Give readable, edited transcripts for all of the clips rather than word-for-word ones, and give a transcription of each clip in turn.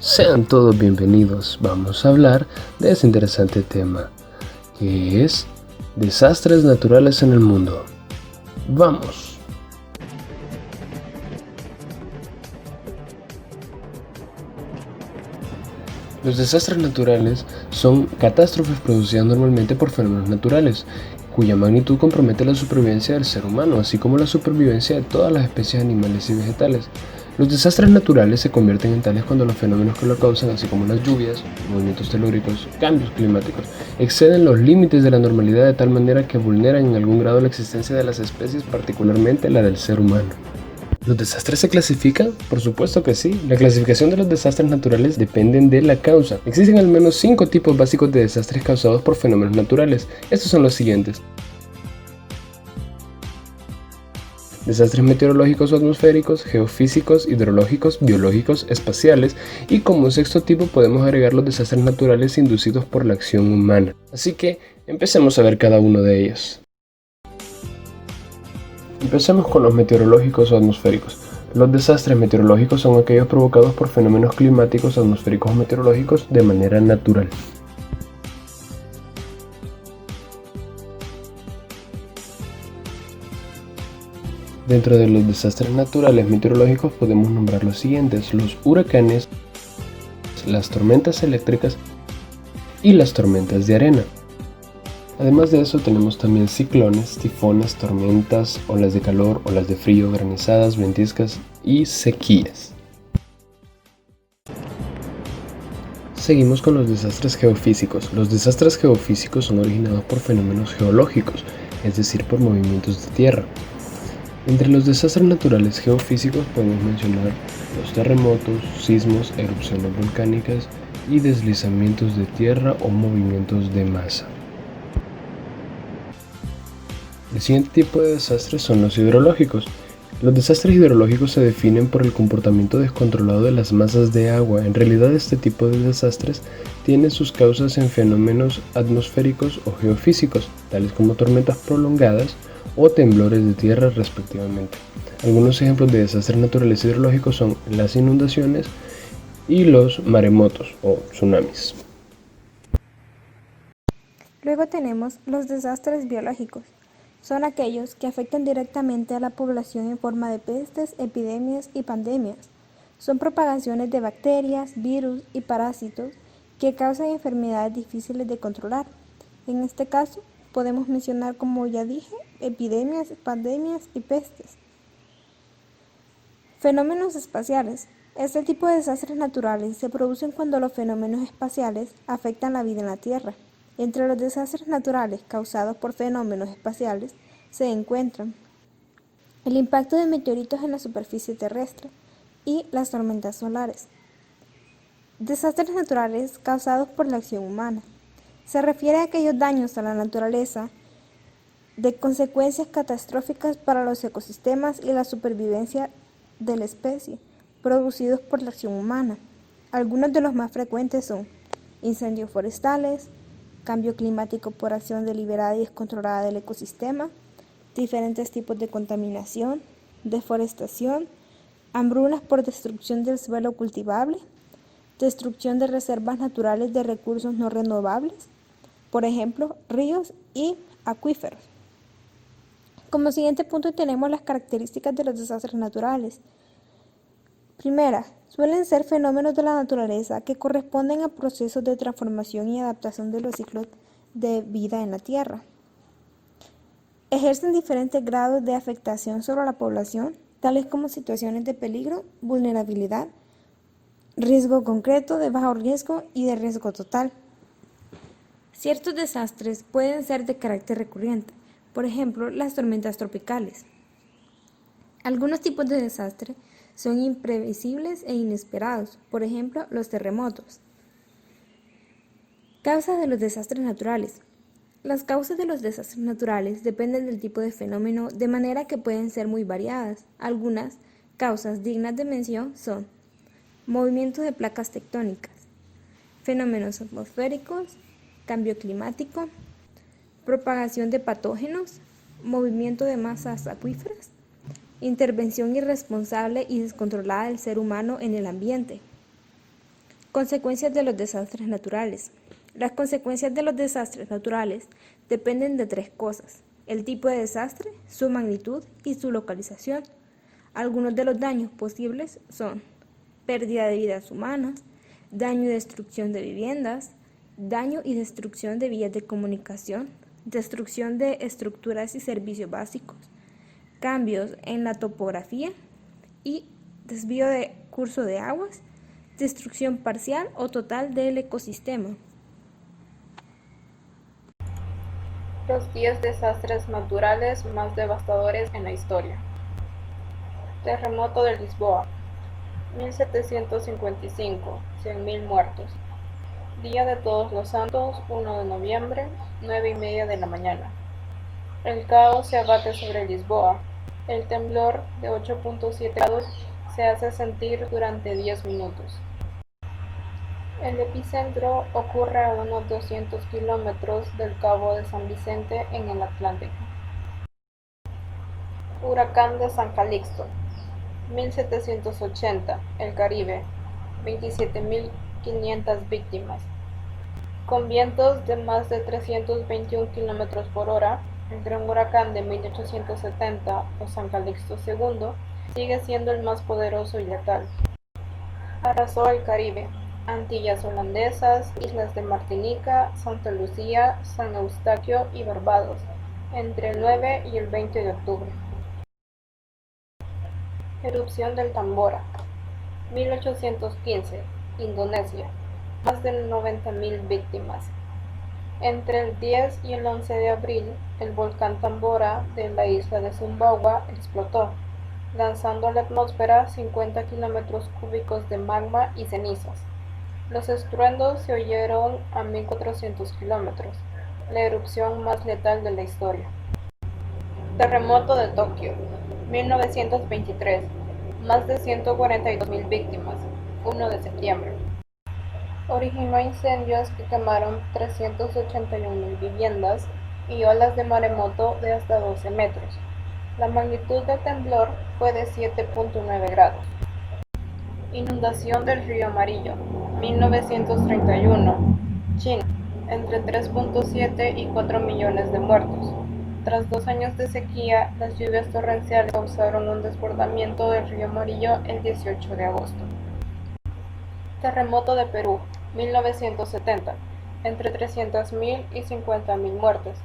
Sean todos bienvenidos. Vamos a hablar de ese interesante tema, que es desastres naturales en el mundo. ¡Vamos! Los desastres naturales son catástrofes producidas normalmente por fenómenos naturales, cuya magnitud compromete la supervivencia del ser humano, así como la supervivencia de todas las especies animales y vegetales. Los desastres naturales se convierten en tales cuando los fenómenos que lo causan, así como las lluvias, movimientos telúricos, cambios climáticos, exceden los límites de la normalidad de tal manera que vulneran en algún grado la existencia de las especies, particularmente la del ser humano. ¿Los desastres se clasifican? Por supuesto que sí. La clasificación de los desastres naturales depende de la causa. Existen al menos 5 tipos básicos de desastres causados por fenómenos naturales. Estos son los siguientes: desastres meteorológicos o atmosféricos, geofísicos, hidrológicos, biológicos, espaciales, y como sexto tipo podemos agregar los desastres naturales inducidos por la acción humana. Así que empecemos a ver cada uno de ellos. Empecemos con los meteorológicos o atmosféricos. Los desastres meteorológicos son aquellos provocados por fenómenos climáticos, atmosféricos o meteorológicos de manera natural. Dentro de los desastres naturales meteorológicos podemos nombrar los siguientes: los huracanes, las tormentas eléctricas y las tormentas de arena. Además de eso tenemos también ciclones, tifones, tormentas, olas de calor, olas de frío, granizadas, ventiscas y sequías. Seguimos con los desastres geofísicos. Los desastres geofísicos son originados por fenómenos geológicos, es decir, por movimientos de tierra. Entre los desastres naturales geofísicos podemos mencionar los terremotos, sismos, erupciones volcánicas y deslizamientos de tierra o movimientos de masa. El siguiente tipo de desastres son los hidrológicos. Los desastres hidrológicos se definen por el comportamiento descontrolado de las masas de agua. En realidad, este tipo de desastres tiene sus causas en fenómenos atmosféricos o geofísicos, tales como tormentas prolongadas o temblores de tierra respectivamente. Algunos ejemplos de desastres naturales hidrológicos son las inundaciones y los maremotos o tsunamis. Luego tenemos los desastres biológicos. Son aquellos que afectan directamente a la población en forma de pestes, epidemias y pandemias. Son propagaciones de bacterias, virus y parásitos que causan enfermedades difíciles de controlar. En este caso, podemos mencionar, como ya dije, epidemias, pandemias y pestes. Fenómenos espaciales. Este tipo de desastres naturales se producen cuando los fenómenos espaciales afectan la vida en la Tierra. Entre los desastres naturales causados por fenómenos espaciales se encuentran el impacto de meteoritos en la superficie terrestre y las tormentas solares. Desastres naturales causados por la acción humana. Se refiere a aquellos daños a la naturaleza de consecuencias catastróficas para los ecosistemas y la supervivencia de la especie, producidos por la acción humana. Algunos de los más frecuentes son incendios forestales, cambio climático por acción deliberada y descontrolada del ecosistema, diferentes tipos de contaminación, deforestación, hambrunas por destrucción del suelo cultivable, destrucción de reservas naturales de recursos no renovables, por ejemplo, ríos y acuíferos. Como siguiente punto tenemos las características de los desastres naturales. Primera, suelen ser fenómenos de la naturaleza que corresponden a procesos de transformación y adaptación de los ciclos de vida en la Tierra. Ejercen diferentes grados de afectación sobre la población, tales como situaciones de peligro, vulnerabilidad, riesgo concreto, de bajo riesgo y de riesgo total. Ciertos desastres pueden ser de carácter recurrente, por ejemplo, las tormentas tropicales. Algunos tipos de desastres son imprevisibles e inesperados, por ejemplo, los terremotos. Causas de los desastres naturales. Las causas de los desastres naturales dependen del tipo de fenómeno, de manera que pueden ser muy variadas. Algunas causas dignas de mención son movimientos de placas tectónicas, fenómenos atmosféricos, cambio climático, propagación de patógenos, movimiento de masas acuíferas, intervención irresponsable y descontrolada del ser humano en el ambiente. Consecuencias de los desastres naturales. Las consecuencias de los desastres naturales dependen de tres cosas: el tipo de desastre, su magnitud y su localización. Algunos de los daños posibles son pérdida de vidas humanas, daño y destrucción de viviendas, daño y destrucción de vías de comunicación, destrucción de estructuras y servicios básicos, cambios en la topografía y desvío de curso de aguas, destrucción parcial o total del ecosistema. Los 10 desastres naturales más devastadores en la historia. Terremoto de Lisboa, 1755, 100.000 muertos. Día de Todos los Santos, 1 de noviembre, 9:30 de la mañana. El caos se abate sobre Lisboa. El temblor de 8.7 grados se hace sentir durante 10 minutos. El epicentro ocurre a unos 200 kilómetros del Cabo de San Vicente en el Atlántico. Huracán de San Calixto, 1780, el Caribe, 27.500 víctimas. Con vientos de más de 321 kilómetros por hora, el gran huracán de 1870 o San Calixto II sigue siendo el más poderoso y letal. Arrasó el Caribe, Antillas Holandesas, islas de Martinica, Santa Lucía, San Eustaquio y Barbados, entre el 9 y el 20 de octubre. Erupción del Tambora, 1815, Indonesia, más de 90.000 víctimas. Entre el 10 y el 11 de abril, el volcán Tambora de la isla de Sumbawa explotó, lanzando a la atmósfera 50 kilómetros cúbicos de magma y cenizas. Los estruendos se oyeron a 1.400 kilómetros, la erupción más letal de la historia. Terremoto de Tokio, 1923, más de 142.000 víctimas, 1 de septiembre. Originó incendios que quemaron 381.000 viviendas y olas de maremoto de hasta 12 metros. La magnitud del temblor fue de 7.9 grados. Inundación del río Amarillo, 1931, China, entre 3.7 y 4 millones de muertos. Tras 2 años de sequía, las lluvias torrenciales causaron un desbordamiento del río Amarillo el 18 de agosto. Terremoto de Perú, 1970, entre 300.000 y 50.000 muertes.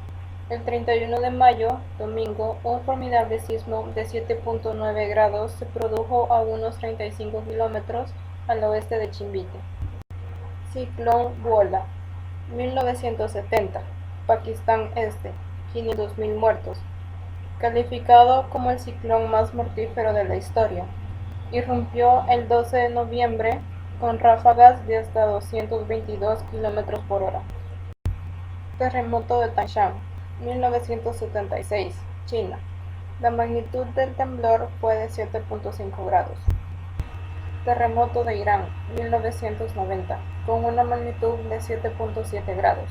El 31 de mayo, domingo, un formidable sismo de 7.9 grados se produjo a unos 35 kilómetros al oeste de Chimbite. Ciclón Buola, 1970, Pakistán Este, 500.000 muertos. Calificado como el ciclón más mortífero de la historia, irrumpió el 12 de noviembre con ráfagas de hasta 222 kilómetros por hora. Terremoto de Tangshan, 1976, China. La magnitud del temblor fue de 7.5 grados. Terremoto de Irán, 1990, con una magnitud de 7.7 grados.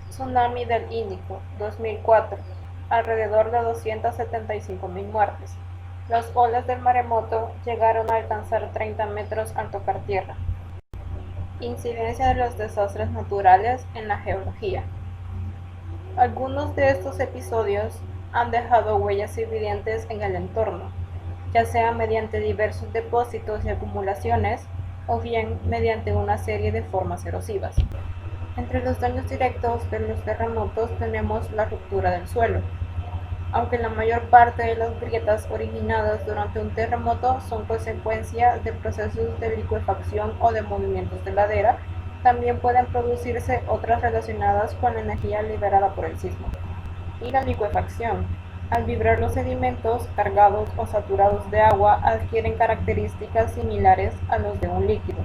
Tsunami del Índico, 2004, alrededor de 275.000 muertes. Las olas del maremoto llegaron a alcanzar 30 metros al tocar tierra. Incidencia de los desastres naturales en la geología. Algunos de estos episodios han dejado huellas evidentes en el entorno, ya sea mediante diversos depósitos y acumulaciones, o bien mediante una serie de formas erosivas. Entre los daños directos de los terremotos tenemos la ruptura del suelo. Aunque la mayor parte de las grietas originadas durante un terremoto son consecuencia de procesos de licuefacción o de movimientos de ladera, también pueden producirse otras relacionadas con la energía liberada por el sismo. Y la licuefacción. Al vibrar los sedimentos cargados o saturados de agua adquieren características similares a los de un líquido,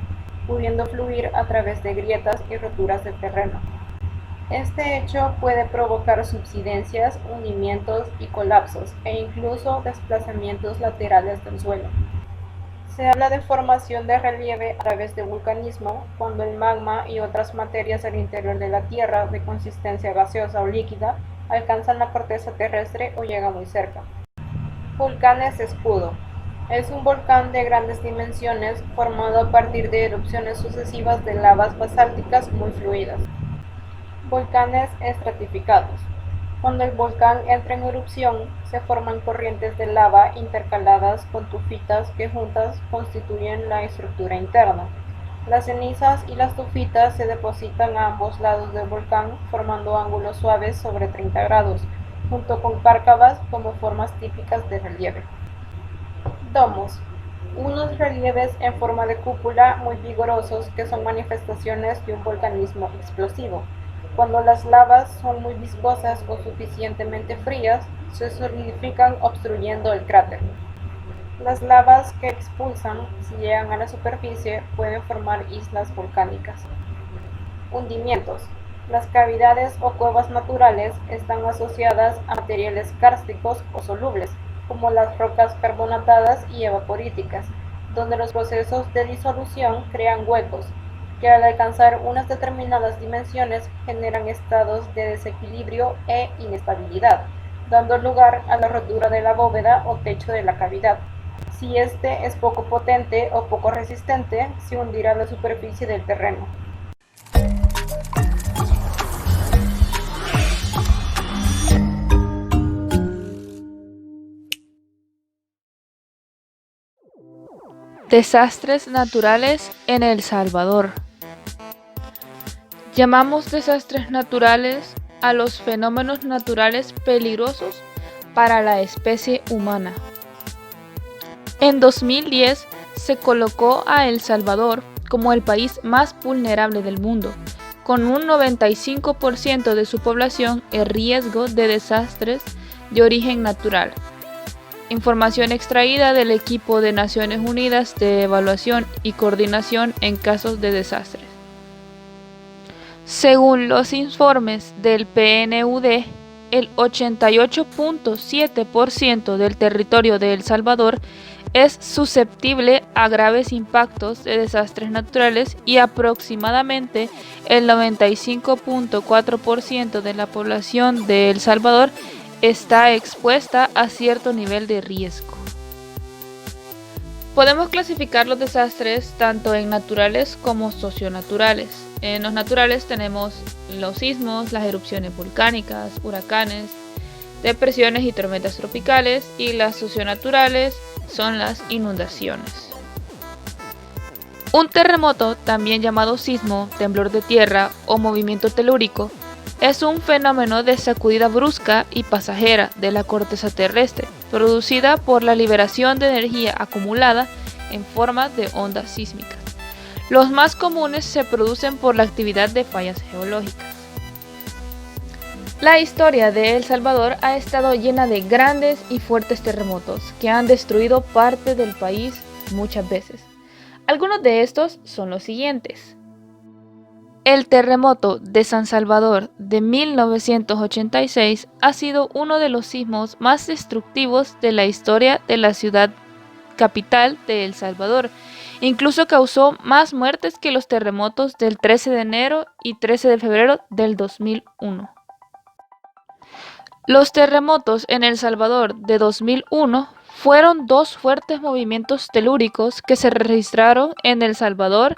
pudiendo fluir a través de grietas y roturas del terreno. Este hecho puede provocar subsidencias, hundimientos y colapsos, e incluso desplazamientos laterales del suelo. Se habla de formación de relieve a través de vulcanismo cuando el magma y otras materias del interior de la Tierra de consistencia gaseosa o líquida alcanzan la corteza terrestre o llegan muy cerca. Volcanes escudo. Es un volcán de grandes dimensiones formado a partir de erupciones sucesivas de lavas basálticas muy fluidas. Volcanes estratificados. Cuando el volcán entra en erupción, se forman corrientes de lava intercaladas con tufitas que juntas constituyen la estructura interna. Las cenizas y las tufitas se depositan a ambos lados del volcán formando ángulos suaves sobre 30 grados, junto con cárcavas como formas típicas de relieve. Domos. Unos relieves en forma de cúpula muy vigorosos que son manifestaciones de un volcanismo explosivo. Cuando las lavas son muy viscosas o suficientemente frías, se solidifican obstruyendo el cráter. Las lavas que expulsan, si llegan a la superficie, pueden formar islas volcánicas. Hundimientos. Las cavidades o cuevas naturales están asociadas a materiales kársticos o solubles, como las rocas carbonatadas y evaporíticas, donde los procesos de disolución crean huecos, que al alcanzar unas determinadas dimensiones generan estados de desequilibrio e inestabilidad, dando lugar a la rotura de la bóveda o techo de la cavidad. Si este es poco potente o poco resistente, se hundirá la superficie del terreno. Desastres naturales en El Salvador. Llamamos desastres naturales a los fenómenos naturales peligrosos para la especie humana. En 2010 se colocó a El Salvador como el país más vulnerable del mundo, con un 95% de su población en riesgo de desastres de origen natural. Información extraída del equipo de Naciones Unidas de Evaluación y Coordinación en casos de desastres. Según los informes del PNUD, el 88.7% del territorio de El Salvador es susceptible a graves impactos de desastres naturales y aproximadamente el 95.4% de la población de El Salvador está expuesta a cierto nivel de riesgo. Podemos clasificar los desastres tanto en naturales como socionaturales. En los naturales tenemos los sismos, las erupciones volcánicas, huracanes, depresiones y tormentas tropicales, y las socionaturales son las inundaciones. Un terremoto, también llamado sismo, temblor de tierra o movimiento telúrico, es un fenómeno de sacudida brusca y pasajera de la corteza terrestre, producida por la liberación de energía acumulada en forma de ondas sísmicas. Los más comunes se producen por la actividad de fallas geológicas. La historia de El Salvador ha estado llena de grandes y fuertes terremotos que han destruido parte del país muchas veces. Algunos de estos son los siguientes. El terremoto de San Salvador de 1986 ha sido uno de los sismos más destructivos de la historia de la ciudad capital de El Salvador. Incluso causó más muertes que los terremotos del 13 de enero y 13 de febrero del 2001. Los terremotos en El Salvador de 2001 fueron dos fuertes movimientos telúricos que se registraron en El Salvador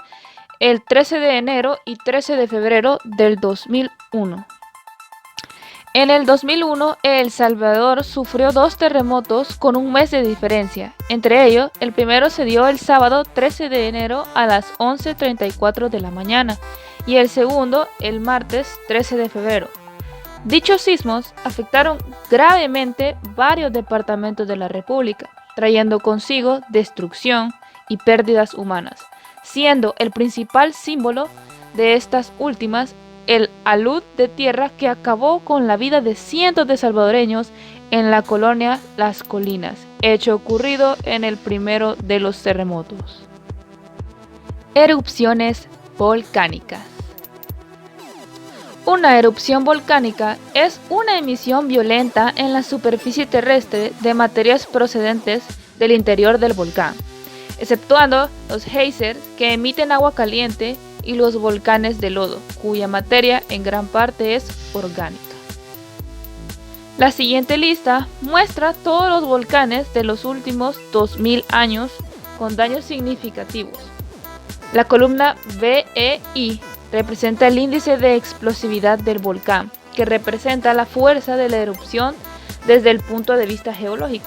el 13 de enero y 13 de febrero del 2001. En el 2001, El Salvador sufrió dos terremotos con un mes de diferencia. Entre ellos, el primero se dio el sábado 13 de enero a las 11:34 de la mañana y el segundo el martes 13 de febrero. Dichos sismos afectaron gravemente varios departamentos de la República, trayendo consigo destrucción y pérdidas humanas, siendo el principal símbolo de estas últimas el alud de tierra que acabó con la vida de cientos de salvadoreños en la colonia Las Colinas, hecho ocurrido en el primero de los terremotos. Erupciones volcánicas. Una erupción volcánica es una emisión violenta en la superficie terrestre de materias procedentes del interior del volcán. exceptuando los geysers que emiten agua caliente y los volcanes de lodo, cuya materia en gran parte es orgánica. La siguiente lista muestra todos los volcanes de los últimos 2000 años con daños significativos. La columna VEI representa el índice de explosividad del volcán, que representa la fuerza de la erupción desde el punto de vista geológico.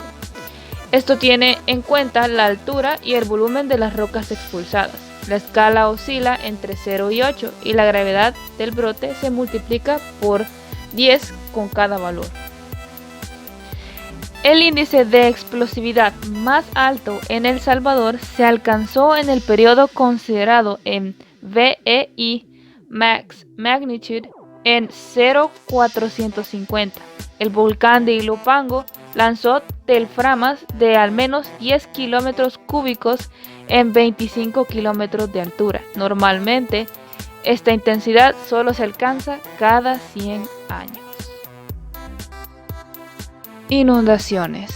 Esto tiene en cuenta la altura y el volumen de las rocas expulsadas. La escala oscila entre 0 y 8 y la gravedad del brote se multiplica por 10 con cada valor. El índice de explosividad más alto en El Salvador se alcanzó en el periodo considerado en VEI Max Magnitude en 0,450. El volcán de Ilopango lanzó telframas de al menos 10 kilómetros cúbicos en 25 kilómetros de altura. Normalmente, esta intensidad solo se alcanza cada 100 años. Inundaciones.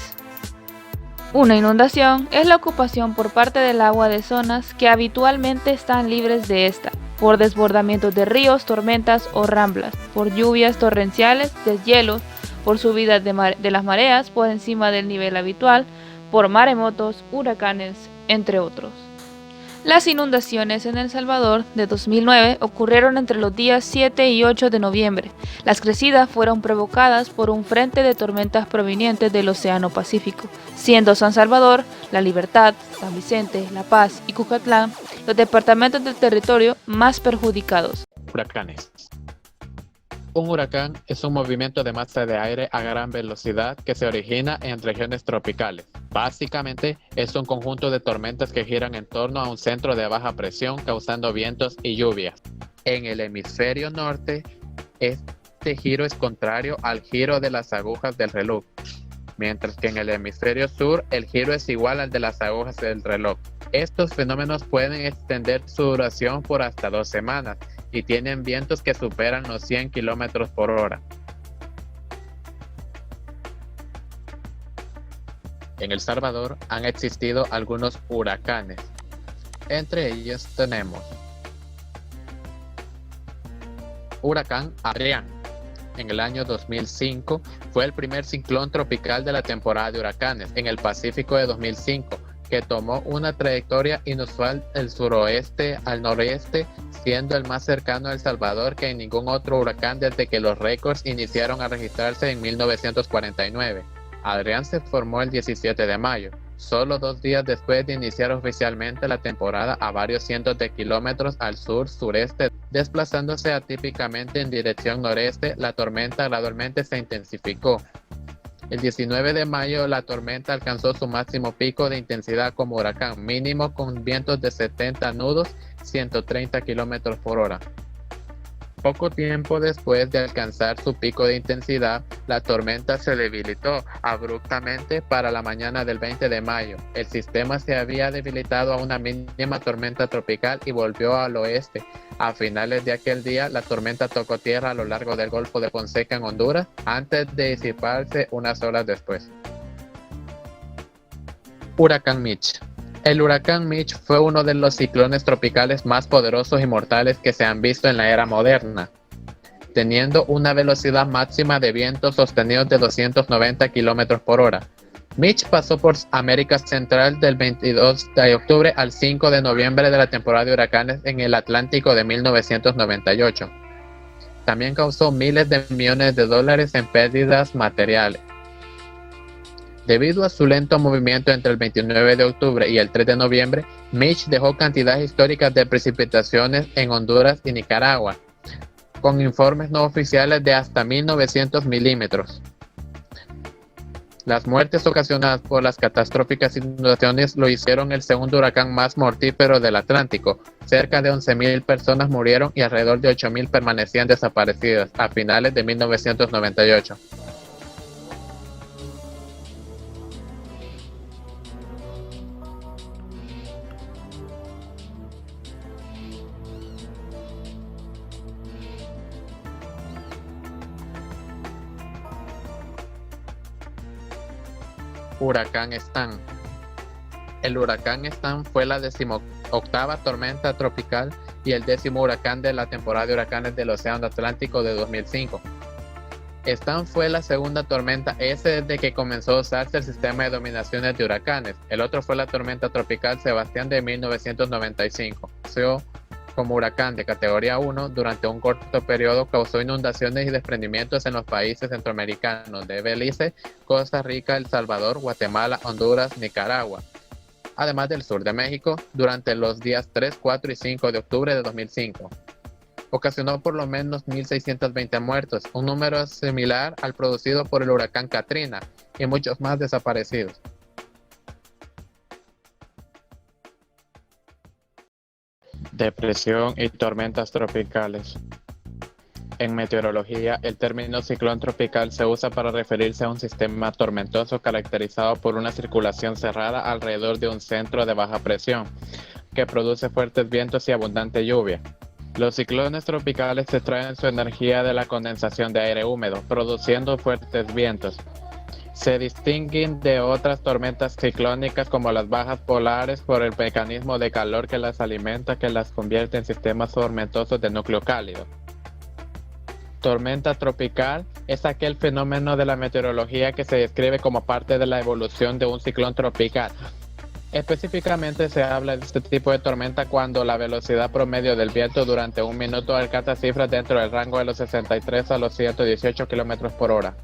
Una inundación es la ocupación por parte del agua de zonas que habitualmente están libres de esta, por desbordamientos de ríos, tormentas o ramblas, por lluvias torrenciales, deshielos, por subidas de las mareas por encima del nivel habitual, por maremotos, huracanes, entre otros. Las inundaciones en El Salvador de 2009 ocurrieron entre los días 7 y 8 de noviembre. Las crecidas fueron provocadas por un frente de tormentas provenientes del Océano Pacífico, siendo San Salvador, La Libertad, San Vicente, La Paz y Cucatlán los departamentos del territorio más perjudicados. Huracanes. Un huracán es un movimiento de masa de aire a gran velocidad que se origina en regiones tropicales. Básicamente, es un conjunto de tormentas que giran en torno a un centro de baja presión causando vientos y lluvias. En el hemisferio norte, este giro es contrario al giro de las agujas del reloj, mientras que en el hemisferio sur el giro es igual al de las agujas del reloj. Estos fenómenos pueden extender su duración por hasta 2 semanas y tienen vientos que superan los 100 km por hora. En El Salvador han existido algunos huracanes. Entre ellos tenemos Huracán Adrián. En el año 2005 fue el primer ciclón tropical de la temporada de huracanes en el Pacífico de 2005, que tomó una trayectoria inusual del suroeste al noreste, siendo el más cercano a El Salvador que en ningún otro huracán desde que los récords iniciaron a registrarse en 1949. Adrián se formó el 17 de mayo, solo 2 días después de iniciar oficialmente la temporada a varios cientos de kilómetros al sur-sureste. Desplazándose atípicamente en dirección noreste, la tormenta gradualmente se intensificó. El 19 de mayo la tormenta alcanzó su máximo pico de intensidad como huracán mínimo con vientos de 70 nudos, 130 km por hora. Poco tiempo después de alcanzar su pico de intensidad, la tormenta se debilitó abruptamente para la mañana del 20 de mayo. El sistema se había debilitado a una mínima tormenta tropical y volvió al oeste. A finales de aquel día, la tormenta tocó tierra a lo largo del Golfo de Fonseca en Honduras, antes de disiparse unas horas después. Huracán Mitch. El huracán Mitch fue uno de los ciclones tropicales más poderosos y mortales que se han visto en la era moderna, teniendo una velocidad máxima de vientos sostenidos de 290 km por hora. Mitch pasó por América Central del 22 de octubre al 5 de noviembre de la temporada de huracanes en el Atlántico de 1998. También causó miles de millones de dólares en pérdidas materiales. Debido a su lento movimiento entre el 29 de octubre y el 3 de noviembre, Mitch dejó cantidades históricas de precipitaciones en Honduras y Nicaragua, con informes no oficiales de hasta 1900 milímetros. Las muertes ocasionadas por las catastróficas inundaciones lo hicieron el segundo huracán más mortífero del Atlántico. Cerca de 11.000 personas murieron y alrededor de 8.000 permanecían desaparecidas a finales de 1998. Huracán Stan. El huracán Stan fue la 18ª tormenta tropical y el 10º huracán de la temporada de huracanes del Océano Atlántico de 2005. Stan fue la segunda tormenta desde que comenzó a usarse el sistema de dominaciones de huracanes. El otro fue la tormenta tropical Sebastián de 1995. Nació como huracán de categoría 1, durante un corto periodo causó inundaciones y desprendimientos en los países centroamericanos de Belice, Costa Rica, El Salvador, Guatemala, Honduras, Nicaragua, además del sur de México, durante los días 3, 4 y 5 de octubre de 2005. Ocasionó por lo menos 1.620 muertos, un número similar al producido por el huracán Katrina, y muchos más desaparecidos. Depresión y tormentas tropicales. En meteorología, el término ciclón tropical se usa para referirse a un sistema tormentoso caracterizado por una circulación cerrada alrededor de un centro de baja presión, que produce fuertes vientos y abundante lluvia. Los ciclones tropicales extraen su energía de la condensación de aire húmedo, produciendo fuertes vientos. Se distinguen de otras tormentas ciclónicas como las bajas polares por el mecanismo de calor que las alimenta, que las convierte en sistemas tormentosos de núcleo cálido. Tormenta tropical es aquel fenómeno de la meteorología que se describe como parte de la evolución de un ciclón tropical. Específicamente se habla de este tipo de tormenta cuando la velocidad promedio del viento durante un minuto alcanza cifras dentro del rango de los 63 a los 118 km por hora.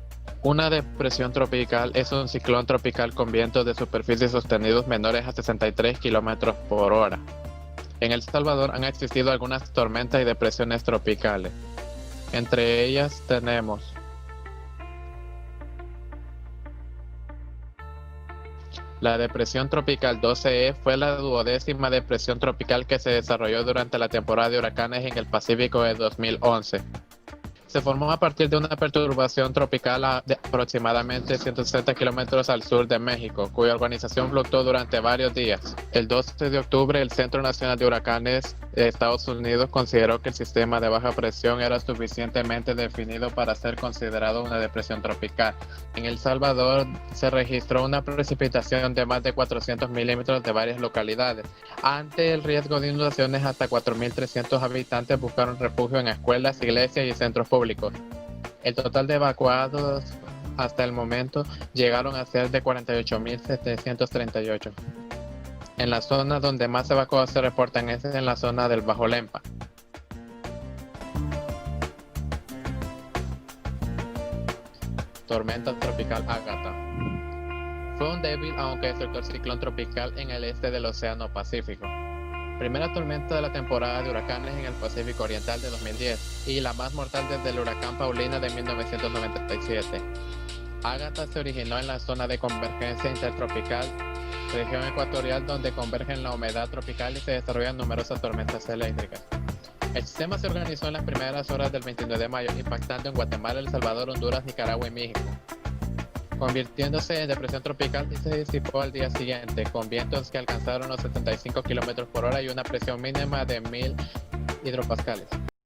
Una depresión tropical es un ciclón tropical con vientos de superficie sostenidos menores a 63 km por hora. En El Salvador han existido algunas tormentas y depresiones tropicales. Entre ellas tenemos la depresión tropical 12E. Fue la 12ª depresión tropical que se desarrolló durante la temporada de huracanes en el Pacífico de 2011. Se formó a partir de una perturbación tropical de aproximadamente 160 kilómetros al sur de México, cuya organización fluctuó durante varios días. El 12 de octubre, el Centro Nacional de Huracanes de Estados Unidos consideró que el sistema de baja presión era suficientemente definido para ser considerado una depresión tropical. En El Salvador se registró una precipitación de más de 400 milímetros de varias localidades. Ante el riesgo de inundaciones, hasta 4.300 habitantes buscaron refugio en escuelas, iglesias y centros públicos. El total de evacuados hasta el momento llegaron a ser de 48.738. En la zona donde más evacuados se reportan es en la zona del Bajo Lempa. Tormenta tropical Ágata. Fue un débil aunque destructor ciclón tropical en el este del Océano Pacífico. Primera tormenta de la temporada de huracanes en el Pacífico Oriental de 2010 y la más mortal desde el huracán Paulina de 1997. Ágata se originó en la zona de convergencia intertropical, región ecuatorial donde convergen la humedad tropical y se desarrollan numerosas tormentas eléctricas. El sistema se organizó en las primeras horas del 29 de mayo, impactando en Guatemala, El Salvador, Honduras, Nicaragua y México, convirtiéndose en depresión tropical, y se disipó al día siguiente, con vientos que alcanzaron los 75 km por hora y una presión mínima de 1000 hidropascales.